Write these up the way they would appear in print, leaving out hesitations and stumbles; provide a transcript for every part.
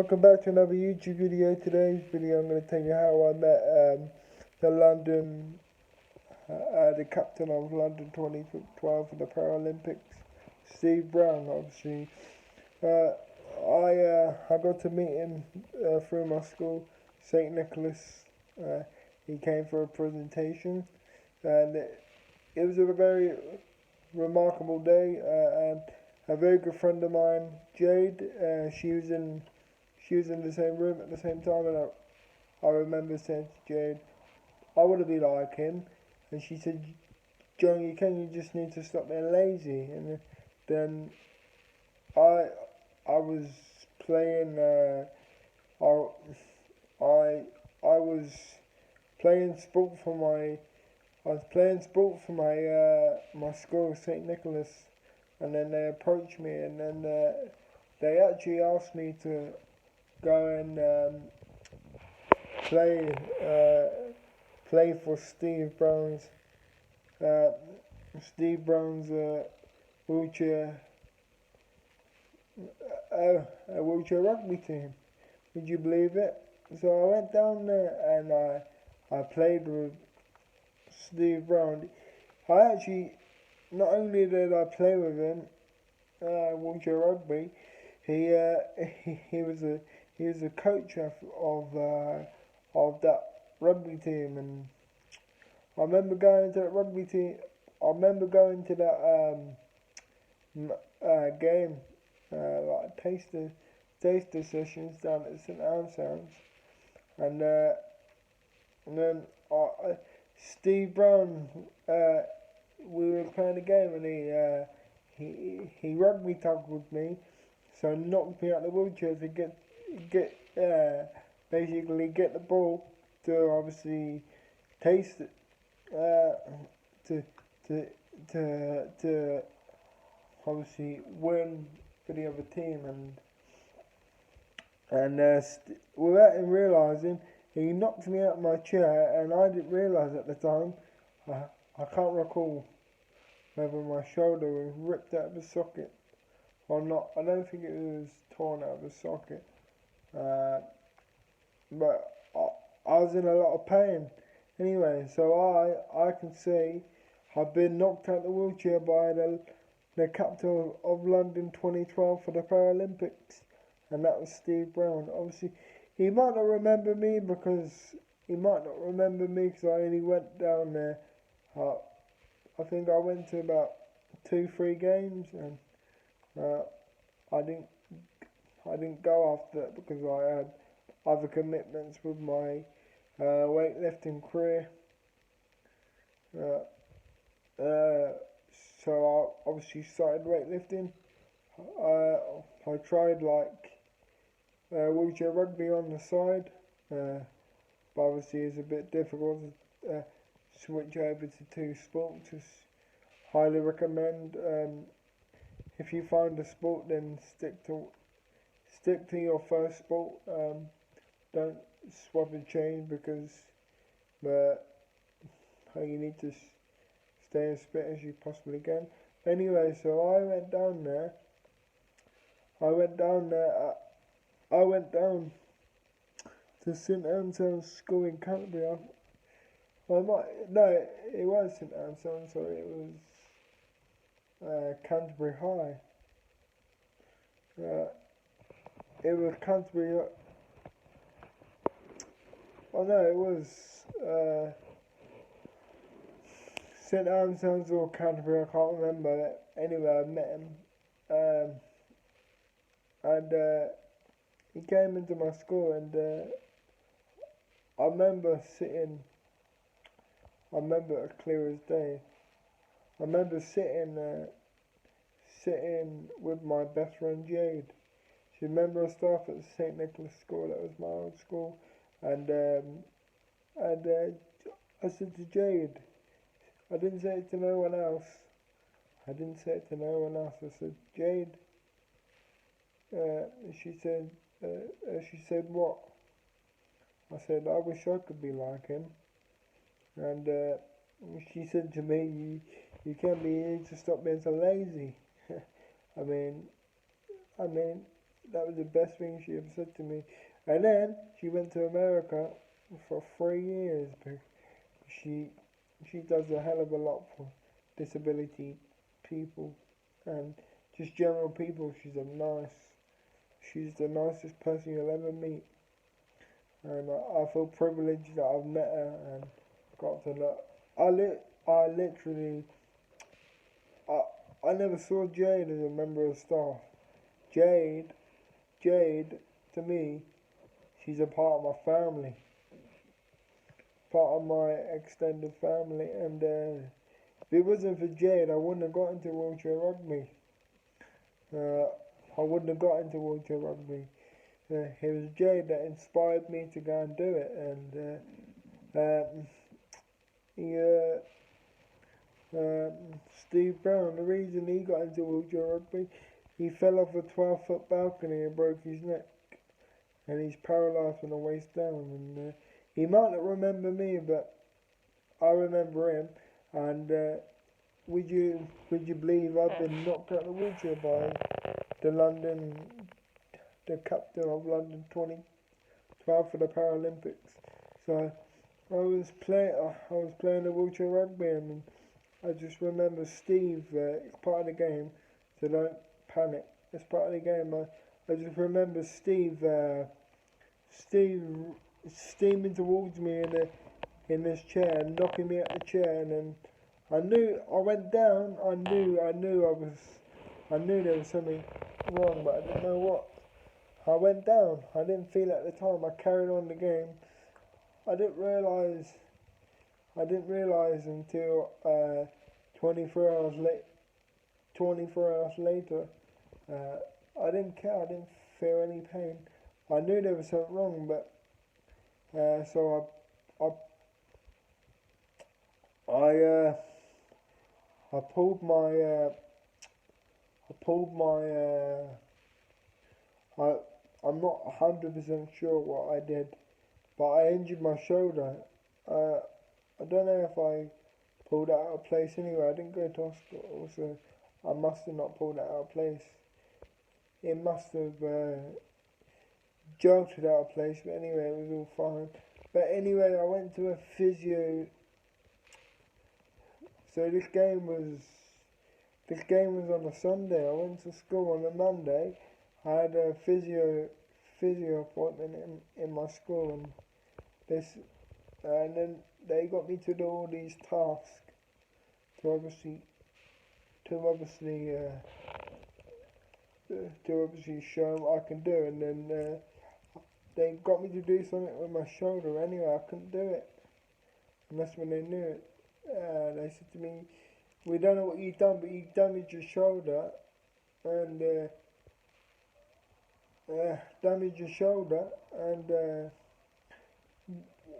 Welcome back to another YouTube video. Today's video I'm going to tell you how I met the London, the captain of London 2012 for the Paralympics, Steve Brown. Obviously, I got to meet him through my school, St Nicholas. He came for a presentation, and it was a very remarkable day. And a very good friend of mine, Jade, she was in the same room at the same time, and I remember saying to Jade, I want to be like him. And she said, John, you just need to stop being lazy. And then I I was playing, I, I, I was playing sport for my school, St. Nicholas. And then they approached me, and then they actually asked me to go and play play for uh, Steve Brown's wheelchair wheelchair rugby team. Would you believe it? So I went down there and I played with Steve Brown. I actually not only did I play with him wheelchair rugby, he uh, he was a coach of that rugby team, and I remember going to that rugby team. I remember going to that game, like taster sessions down at St Anselm's, and and then Steve Brown, uh, we were playing a game, and he rugby tackled me, so knocked me out of the wheelchair to get basically get the ball to obviously taste it, to to to obviously win for the other team, and without him realising, he knocked me out of my chair, and I didn't realise at the time. I can't recall whether my shoulder was ripped out of the socket or not. I don't think it was torn out of the socket, uh, but I was in a lot of pain. Anyway, so I can say I've been knocked out of the wheelchair by the captain of London 2012 for the Paralympics, and that was Steve Brown. Obviously, he might not remember me because I only went down there. Uh, I think I went to about 2, 3 games, and uh, I didn't I didn't go after that because I had other commitments with my weightlifting career. Uh, uh, so I obviously started weightlifting. I tried like wheelchair rugby on the side, but obviously it's a bit difficult to switch over to two sports. It's highly recommend if you find a sport, then stick to your first sport. Don't swap and change because uh, you need to stay as fit as you possibly can. Anyway, so I went down there. I went down there. I went down to St Anselm's School in Canterbury. No, it was St Anselm's. Sorry, it was Canterbury High. Uh, it was Canterbury. Oh no, it was St Anselm's or Canterbury. I can't remember. Anyway, I met him, and he came into my school, and I remember sitting. I remember it clear as day. I remember sitting with my best friend Jade. She remember I started at St Nicholas School. That was my old school, and I said to Jade, I didn't say it to no one else. I didn't say it to no one else. I said, Jade. Uh, she said, she said what? I said, I wish I could be like him. And she said to me, you can't be, you need to stop being so lazy. I mean, I mean, that was the best thing she ever said to me. And then she went to America for 3 years. She she does a hell of a lot for disability people and just general people. She's the nicest person you'll ever meet. And I feel privileged that I've met her and got to know. I literally, I, I never saw Jade as a member of staff. Jade, Jade, to me, she's a part of my family, part of my extended family. And if it wasn't for Jade, I wouldn't have got into wheelchair rugby. Uh, I wouldn't have got into wheelchair rugby. It was Jade that inspired me to go and do it, and he, Steve Brown, the reason he got into wheelchair rugby, he fell off a 12-foot balcony and broke his neck, and he's paralysed from the waist down. And he might not remember me, but I remember him. And would you believe I've been knocked out of the wheelchair by the captain of London 2012 for the Paralympics? So I was playing the wheelchair rugby, and I just remember Steve. It's part of the game, so don't panic. It's part of the game. I just remember Steve. Steve steaming towards me in this chair, knocking me out the chair, and then I knew I went down. I knew there was something wrong, but I didn't know what. I went down. I didn't feel it at the time. I carried on the game. I didn't realise until 24 hours late. 24 hours later, I didn't care. I didn't feel any pain. I knew there was something wrong, but so I pulled my I'm not 100% sure what I did, but I injured my shoulder. I don't know if I pulled it out of place anyway. I didn't go to hospital, so I must have not pulled it out of place. It must have jolted out of place, but anyway, it was all fine. But anyway, I went to a physio. So this game was on a Sunday. I went to school on a Monday. I had a physio appointment in my school, and then they got me to do all these tasks to obviously show what I can do, and then they got me to do something with my shoulder. Anyway, I couldn't do it, and that's when they knew it. They said to me, "We don't know what you've done, but you damaged your shoulder, and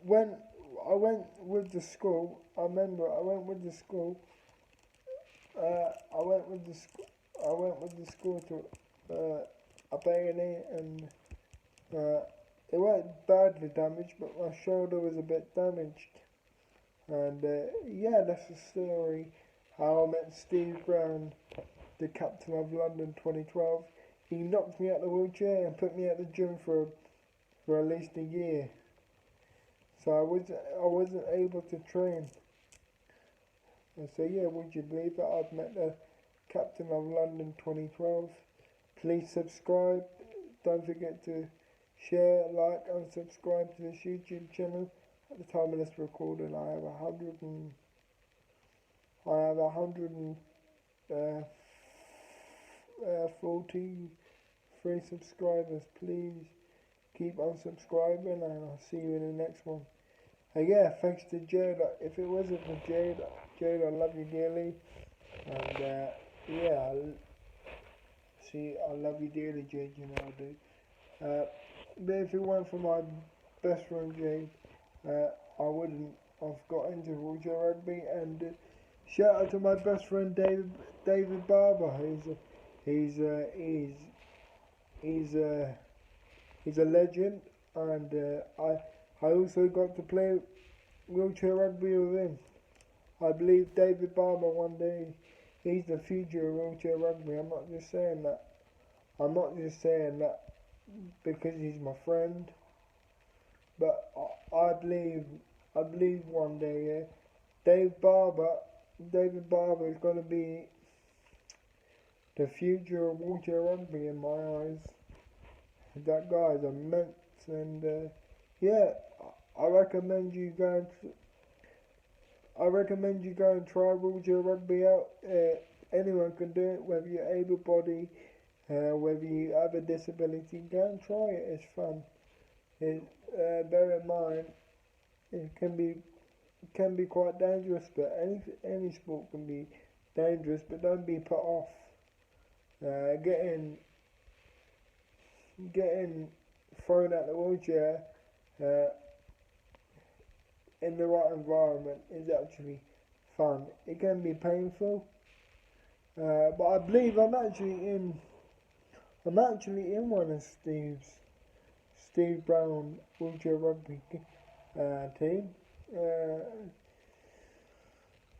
when I went with the school, I remember I went with the school. I went with the school to a A&E, and it wasn't badly damaged, but my shoulder was a bit damaged. And yeah, that's the story. How I met Steve Brown, the captain of London 2012. He knocked me out the wheelchair and put me at the gym for at least a year. So I wasn't able to train. And so yeah, would you believe that I've met the captain of London 2012? Please subscribe. Don't forget to share, like, and subscribe to this YouTube channel. At the time of this recording, I have 143 subscribers. Please keep on subscribing, and I'll see you in the next one. And yeah, thanks to Jade. If it wasn't for Jade, I love you dearly. And yeah, I love you dearly, Jade. You know I do. But if it weren't for my best friend Jade, I wouldn't have got into wheelchair rugby. And shout out to my best friend David Barber. He's a legend, and I also got to play wheelchair rugby with him. I believe David Barber one day, he's the future of wheelchair rugby. I'm not just saying that. because he's my friend. But I believe one day, yeah, Dave Barber, David Barber is going to be the future of wheelchair rugby in my eyes. That guy is immense, and yeah, I recommend you go. I recommend you go and try wheelchair rugby out. Anyone can do it, whether you're able-bodied, whether you have a disability. Go and try it. It's fun. Bear in mind, it can be quite dangerous, but any sport can be dangerous. But don't be put off. Getting thrown out the wheelchair uh, in the right environment is actually fun. It can be painful, but I believe I'm actually in one of Steve Brown wheelchair rugby team.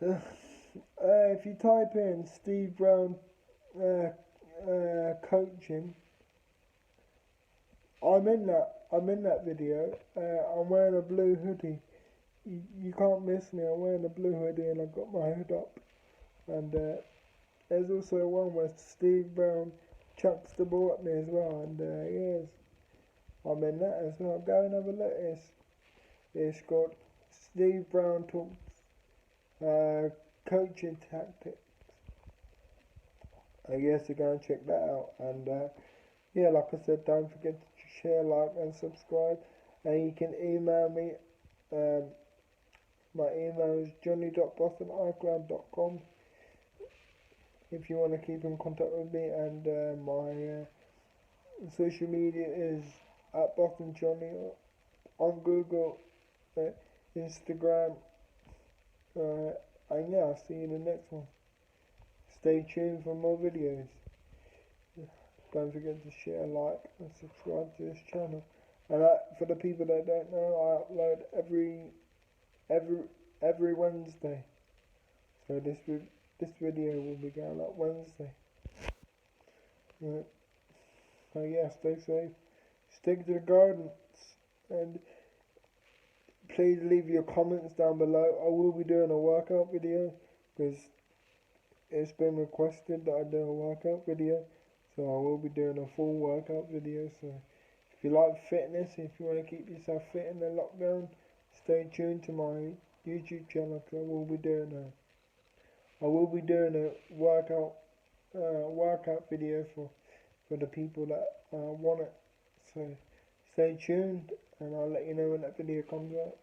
If you type in Steve Brown uh, coaching, I'm in that video. I'm wearing a blue hoodie. You can't miss me. I'm wearing a blue hoodie and I've got my hood up. And there's also one where Steve Brown chucks the ball at me as well. And yes, I'm in that as well. Go and have a look. It's got Steve Brown talks coaching tactics. I guess you go and check that out. And yeah, like I said, don't forget to share, like, and subscribe. And you can email me. My email is johnny.boston@icloud.com if you want to keep in contact with me. And my social media is at Boston Johnny on Google, Instagram. And yeah, I'll see you in the next one. Stay tuned for more videos. Don't forget to share, like, and subscribe to this channel. And for the people that don't know, I upload every every Wednesday. So this video will be going up Wednesday. So yeah, stay safe, stick to the guidance, and please leave your comments down below. I will be doing a workout video because it's been requested that I do a workout video. So I will be doing a full workout video. So if you like fitness, if you want to keep yourself fit in the lockdown, stay tuned to my YouTube channel because I will be doing a workout video for the people that want it. So stay tuned and I'll let you know when that video comes out.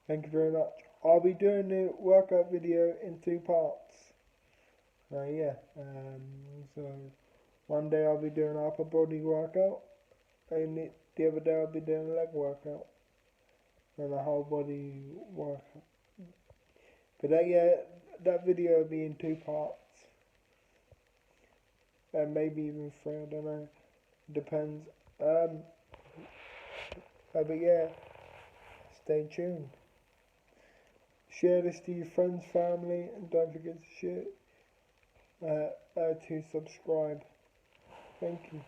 Thank you very much. I'll be doing the workout video in 2 parts. So one day I'll be doing an upper body workout and the other day I'll be doing a leg workout and a whole body workout. But that video will be in 2 parts. And maybe even 3, I don't know. Depends. But yeah, stay tuned. Share this to your friends, family, and don't forget to share to subscribe. Thank you.